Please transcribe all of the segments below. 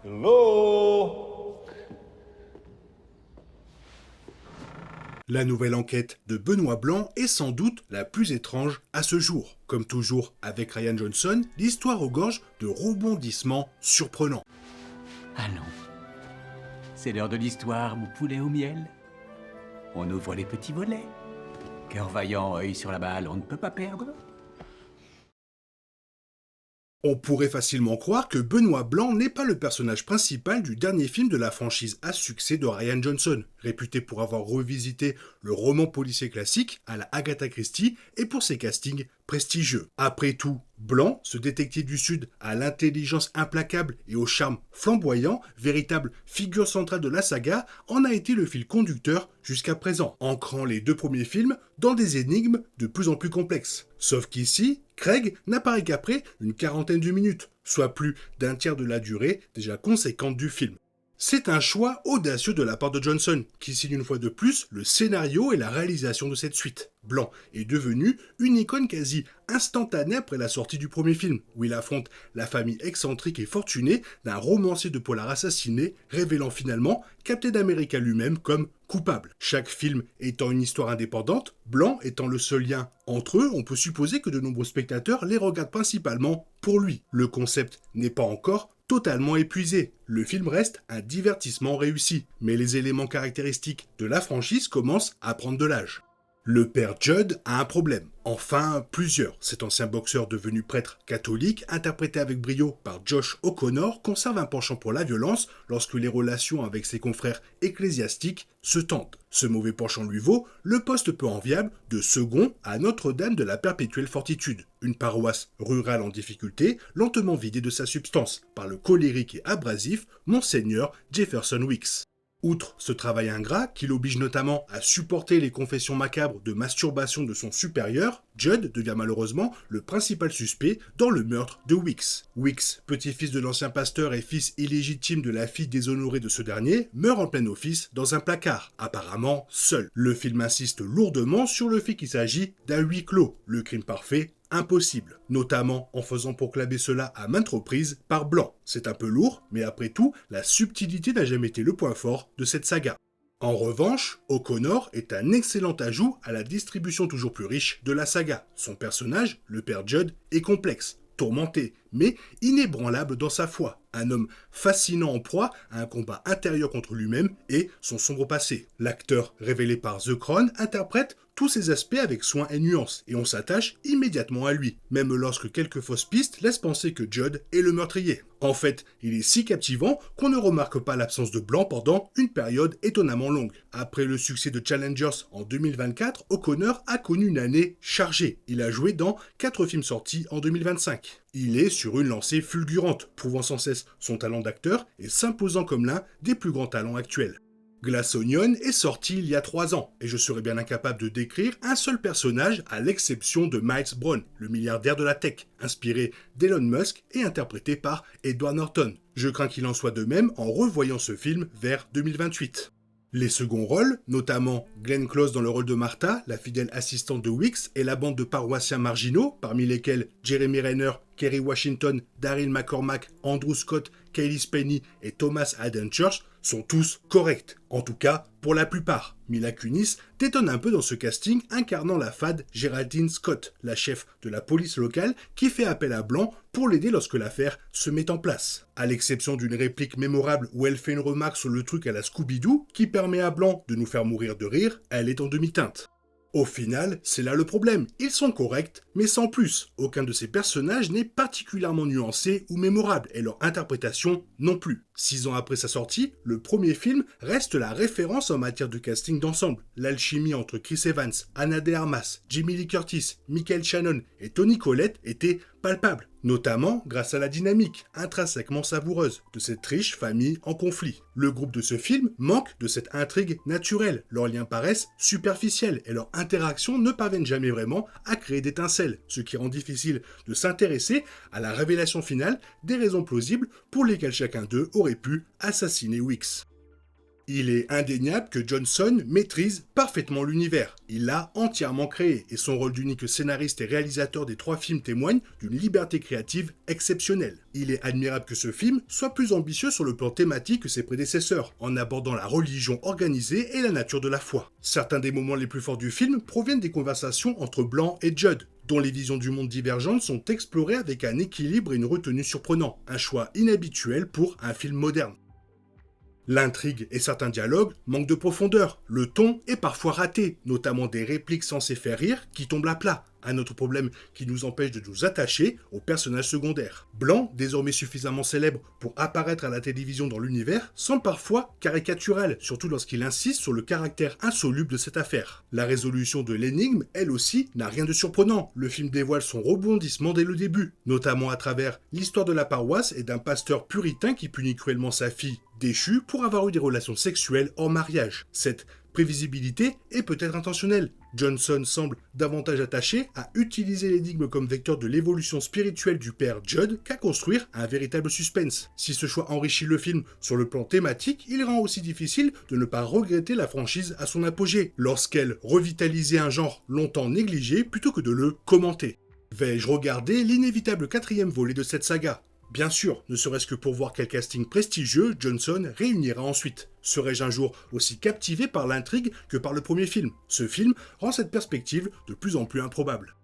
Hello. La nouvelle enquête de Benoît Blanc est sans doute la plus étrange à ce jour. Comme toujours avec Rian Johnson, l'histoire regorge de rebondissements surprenants. Allons, c'est l'heure de l'histoire, mon poulet au miel. On ouvre les petits volets. Cœur vaillant, œil sur la balle, on ne peut pas perdre. On pourrait facilement croire que Benoît Blanc n'est pas le personnage principal du dernier film de la franchise à succès de Rian Johnson, réputé pour avoir revisité le roman policier classique à la Agatha Christie et pour ses castings prestigieux. Après tout, Blanc, ce détective du Sud à l'intelligence implacable et au charme flamboyant, véritable figure centrale de la saga, en a été le fil conducteur jusqu'à présent, ancrant les deux premiers films dans des énigmes de plus en plus complexes. Sauf qu'ici, Craig n'apparaît qu'après une quarantaine de minutes, soit plus d'un tiers de la durée déjà conséquente du film. C'est un choix audacieux de la part de Johnson, qui signe une fois de plus le scénario et la réalisation de cette suite. Blanc est devenu une icône quasi instantanée après la sortie du premier film, où il affronte la famille excentrique et fortunée d'un romancier de polar assassiné, révélant finalement Captain America lui-même comme coupable. Chaque film étant une histoire indépendante, Blanc étant le seul lien entre eux, on peut supposer que de nombreux spectateurs les regardent principalement pour lui. Le concept n'est pas encore totalement épuisé. Le film reste un divertissement réussi, mais les éléments caractéristiques de la franchise commencent à prendre de l'âge. Le père Judd a un problème. Enfin, plusieurs. Cet ancien boxeur devenu prêtre catholique, interprété avec brio par Josh O'Connor, conserve un penchant pour la violence lorsque les relations avec ses confrères ecclésiastiques se tendent. Ce mauvais penchant lui vaut le poste peu enviable de second à Notre-Dame de la Perpétuelle Fortitude, une paroisse rurale en difficulté, lentement vidée de sa substance par le colérique et abrasif Monseigneur Jefferson Wicks. Outre ce travail ingrat, qui l'oblige notamment à supporter les confessions macabres de masturbation de son supérieur, Judd devient malheureusement le principal suspect dans le meurtre de Wicks. Wicks, petit-fils de l'ancien pasteur et fils illégitime de la fille déshonorée de ce dernier, meurt en plein office dans un placard, apparemment seul. Le film insiste lourdement sur le fait qu'il s'agit d'un huis clos, le crime parfait impossible, notamment en faisant proclamer cela à maintes reprises par Blanc. C'est un peu lourd, mais après tout, la subtilité n'a jamais été le point fort de cette saga. En revanche, O'Connor est un excellent ajout à la distribution toujours plus riche de la saga. Son personnage, le père Judd, est complexe, tourmenté, mais inébranlable dans sa foi. Un homme fascinant en proie à un combat intérieur contre lui-même et son sombre passé. L'acteur révélé par The Crown interprète tous ces aspects avec soin et nuance, et on s'attache immédiatement à lui, même lorsque quelques fausses pistes laissent penser que Judd est le meurtrier. En fait, il est si captivant qu'on ne remarque pas l'absence de Blanc pendant une période étonnamment longue. Après le succès de Challengers en 2024, O'Connor a connu une année chargée. Il a joué dans 4 films sortis en 2025. Il est sur une lancée fulgurante, prouvant sans cesse son talent d'acteur et s'imposant comme l'un des plus grands talents actuels. Glass Onion est sorti il y a 3 ans, et je serais bien incapable de décrire un seul personnage à l'exception de Miles Brown, le milliardaire de la tech, inspiré d'Elon Musk et interprété par Edward Norton. Je crains qu'il en soit de même en revoyant ce film vers 2028. Les seconds rôles, notamment Glenn Close dans le rôle de Martha, la fidèle assistante de Wicks, et la bande de paroissiens marginaux, parmi lesquels Jeremy Renner, Kerry Washington, Daryl McCormack, Andrew Scott, Kaylee Spenny et Thomas Haden Church, sont tous corrects. En tout cas, pour la plupart. Mila Kunis détonne un peu dans ce casting, incarnant la fade Geraldine Scott, la chef de la police locale, qui fait appel à Blanc pour l'aider lorsque l'affaire se met en place. À l'exception d'une réplique mémorable où elle fait une remarque sur le truc à la Scooby-Doo, qui permet à Blanc de nous faire mourir de rire, elle est en demi-teinte. Au final, c'est là le problème. Ils sont corrects, mais sans plus. Aucun de ces personnages n'est particulièrement nuancé ou mémorable, et leur interprétation non plus. 6 ans après sa sortie, le premier film reste la référence en matière de casting d'ensemble. L'alchimie entre Chris Evans, Ana de Armas, Jamie Lee Curtis, Michael Shannon et Toni Collette était palpable, notamment grâce à la dynamique intrinsèquement savoureuse de cette riche famille en conflit. Le groupe de ce film manque de cette intrigue naturelle, leurs liens paraissent superficiels et leurs interactions ne parviennent jamais vraiment à créer d'étincelles, ce qui rend difficile de s'intéresser à la révélation finale des raisons plausibles pour lesquelles chacun d'eux aurait pu assassiner Wicks. Il est indéniable que Johnson maîtrise parfaitement l'univers. Il l'a entièrement créé et son rôle d'unique scénariste et réalisateur des 3 films témoigne d'une liberté créative exceptionnelle. Il est admirable que ce film soit plus ambitieux sur le plan thématique que ses prédécesseurs, en abordant la religion organisée et la nature de la foi. Certains des moments les plus forts du film proviennent des conversations entre Blanc et Judd, dont les visions du monde divergentes sont explorées avec un équilibre et une retenue surprenants, un choix inhabituel pour un film moderne. L'intrigue et certains dialogues manquent de profondeur, le ton est parfois raté, notamment des répliques censées faire rire qui tombent à plat. Un autre problème qui nous empêche de nous attacher aux personnages secondaires. Blanc, désormais suffisamment célèbre pour apparaître à la télévision dans l'univers, semble parfois caricatural, surtout lorsqu'il insiste sur le caractère insoluble de cette affaire. La résolution de l'énigme, elle aussi, n'a rien de surprenant. Le film dévoile son rebondissement dès le début, notamment à travers l'histoire de la paroisse et d'un pasteur puritain qui punit cruellement sa fille, déchue pour avoir eu des relations sexuelles hors mariage. Cette prévisibilité est peut-être intentionnelle. Johnson semble davantage attaché à utiliser l'énigme comme vecteur de l'évolution spirituelle du père Judd qu'à construire un véritable suspense. Si ce choix enrichit le film sur le plan thématique, il rend aussi difficile de ne pas regretter la franchise à son apogée, lorsqu'elle revitalisait un genre longtemps négligé plutôt que de le commenter. Vais-je regarder l'inévitable 4e volet de cette saga ? Bien sûr, ne serait-ce que pour voir quel casting prestigieux Johnson réunira ensuite. Serais-je un jour aussi captivé par l'intrigue que par le premier film ? Ce film rend cette perspective de plus en plus improbable.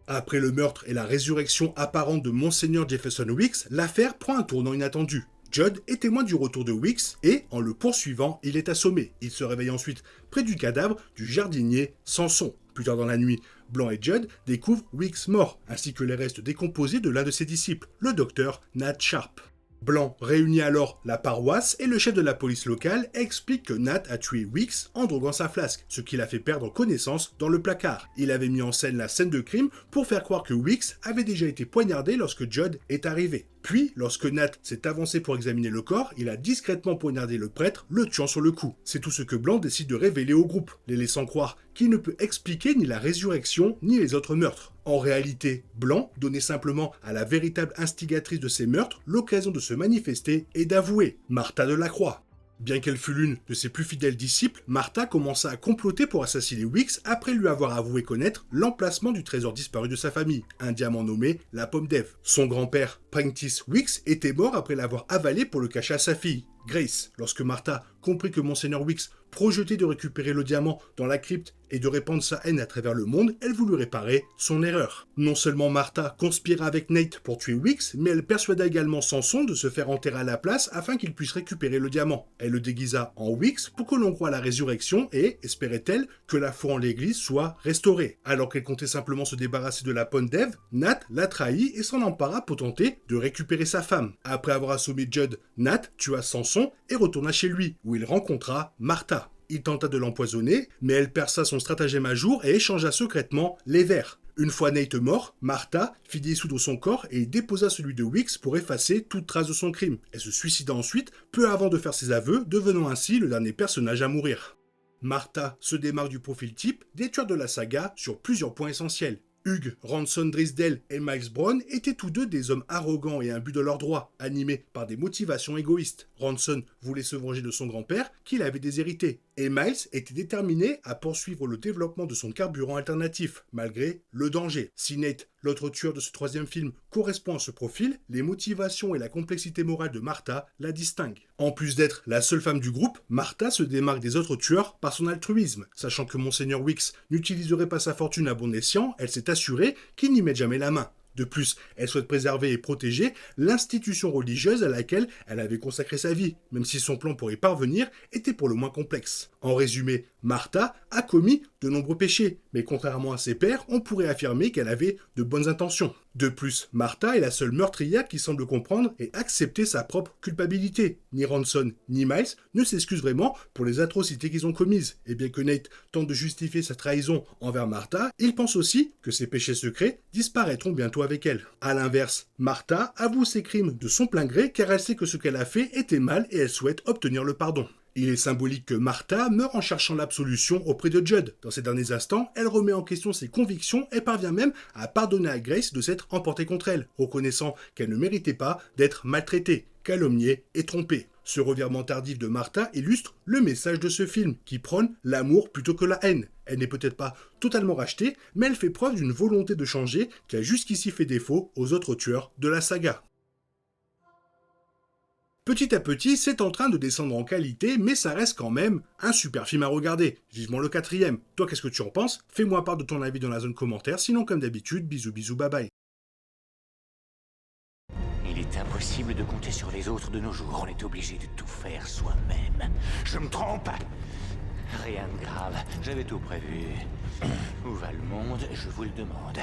Après le meurtre et la résurrection apparente de Monseigneur Jefferson Weeks, l'affaire prend un tournant inattendu. Judd est témoin du retour de Weeks et, en le poursuivant, il est assommé. Il se réveille ensuite près du cadavre du jardinier Samson. Plus tard dans la nuit, Blanc et Judd découvrent Weeks mort, ainsi que les restes décomposés de l'un de ses disciples, le docteur Nat Sharp. Blanc réunit alors la paroisse et le chef de la police locale explique que Nat a tué Weeks en droguant sa flasque, ce qui l'a fait perdre connaissance dans le placard. Il avait mis en scène la scène de crime pour faire croire que Weeks avait déjà été poignardé lorsque Judd est arrivé. Puis, lorsque Nat s'est avancé pour examiner le corps, il a discrètement poignardé le prêtre, le tuant sur le coup. C'est tout ce que Blanc décide de révéler au groupe, les laissant croire qu'il ne peut expliquer ni la résurrection ni les autres meurtres. En réalité, Blanc donnait simplement à la véritable instigatrice de ces meurtres l'occasion de se manifester et d'avouer, Martha de la Croix. Bien qu'elle fût l'une de ses plus fidèles disciples, Martha commença à comploter pour assassiner Weeks après lui avoir avoué connaître l'emplacement du trésor disparu de sa famille, un diamant nommé la Pomme d'Ève. Son grand-père, Prentice Weeks, était mort après l'avoir avalé pour le cacher à sa fille, Grace. Lorsque Martha comprit que Monseigneur Weeks projetait de récupérer le diamant dans la crypte et de répandre sa haine à travers le monde, elle voulut réparer son erreur. Non seulement Martha conspira avec Nate pour tuer Weeks, mais elle persuada également Samson de se faire enterrer à la place afin qu'il puisse récupérer le diamant. Elle le déguisa en Weeks pour que l'on croie à la résurrection et, espérait-elle, que la foi en l'église soit restaurée. Alors qu'elle comptait simplement se débarrasser de la Pomme d'Ève, Nat la trahit et s'en empara pour tenter de récupérer sa femme. Après avoir assommé Judd, Nat tua Samson et retourna chez lui, où il rencontra Martha. Il tenta de l'empoisonner, mais elle perça son stratagème à jour et échangea secrètement les vers. Une fois Nate mort, Martha fit dissoudre son corps et déposa celui de Weeks pour effacer toute trace de son crime. Elle se suicida ensuite, peu avant de faire ses aveux, devenant ainsi le dernier personnage à mourir. Martha se démarque du profil type des tueurs de la saga sur plusieurs points essentiels. Hugh, Ransom Drisdale et Miles Brown étaient tous deux des hommes arrogants et imbus de leurs droits, animés par des motivations égoïstes. Ransom voulait se venger de son grand-père, qu'il avait déshérité, et Miles était déterminé à poursuivre le développement de son carburant alternatif, malgré le danger. Si Nate, l'autre tueur de ce 3e film, correspond à ce profil, les motivations et la complexité morale de Martha la distinguent. En plus d'être la seule femme du groupe, Martha se démarque des autres tueurs par son altruisme. Sachant que Monseigneur Weeks n'utiliserait pas sa fortune à bon escient, elle s'est assurée qu'il n'y mette jamais la main. De plus, elle souhaite préserver et protéger l'institution religieuse à laquelle elle avait consacré sa vie, même si son plan pour y parvenir était pour le moins complexe. En résumé, Martha a commis de nombreux péchés, mais contrairement à ses pairs, on pourrait affirmer qu'elle avait de bonnes intentions. De plus, Martha est la seule meurtrière qui semble comprendre et accepter sa propre culpabilité. Ni Ransom ni Miles ne s'excusent vraiment pour les atrocités qu'ils ont commises, et bien que Nate tente de justifier sa trahison envers Martha, il pense aussi que ses péchés secrets disparaîtront bientôt avec elle. A l'inverse, Martha avoue ses crimes de son plein gré car elle sait que ce qu'elle a fait était mal et elle souhaite obtenir le pardon. Il est symbolique que Martha meurt en cherchant l'absolution auprès de Judd. Dans ces derniers instants, elle remet en question ses convictions et parvient même à pardonner à Grace de s'être emportée contre elle, reconnaissant qu'elle ne méritait pas d'être maltraitée, calomniée et trompée. Ce revirement tardif de Martha illustre le message de ce film, qui prône l'amour plutôt que la haine. Elle n'est peut-être pas totalement rachetée, mais elle fait preuve d'une volonté de changer qui a jusqu'ici fait défaut aux autres tueurs de la saga. Petit à petit, c'est en train de descendre en qualité, mais ça reste quand même un super film à regarder. Vivement le 4e. Toi, qu'est-ce que tu en penses? Fais-moi part de ton avis dans la zone commentaire, sinon comme d'habitude, bisous bisous, bye bye. Il est impossible de compter sur les autres de nos jours, on est obligé de tout faire soi-même. Je me trompe? Rien de grave, j'avais tout prévu. Où va le monde, je vous le demande.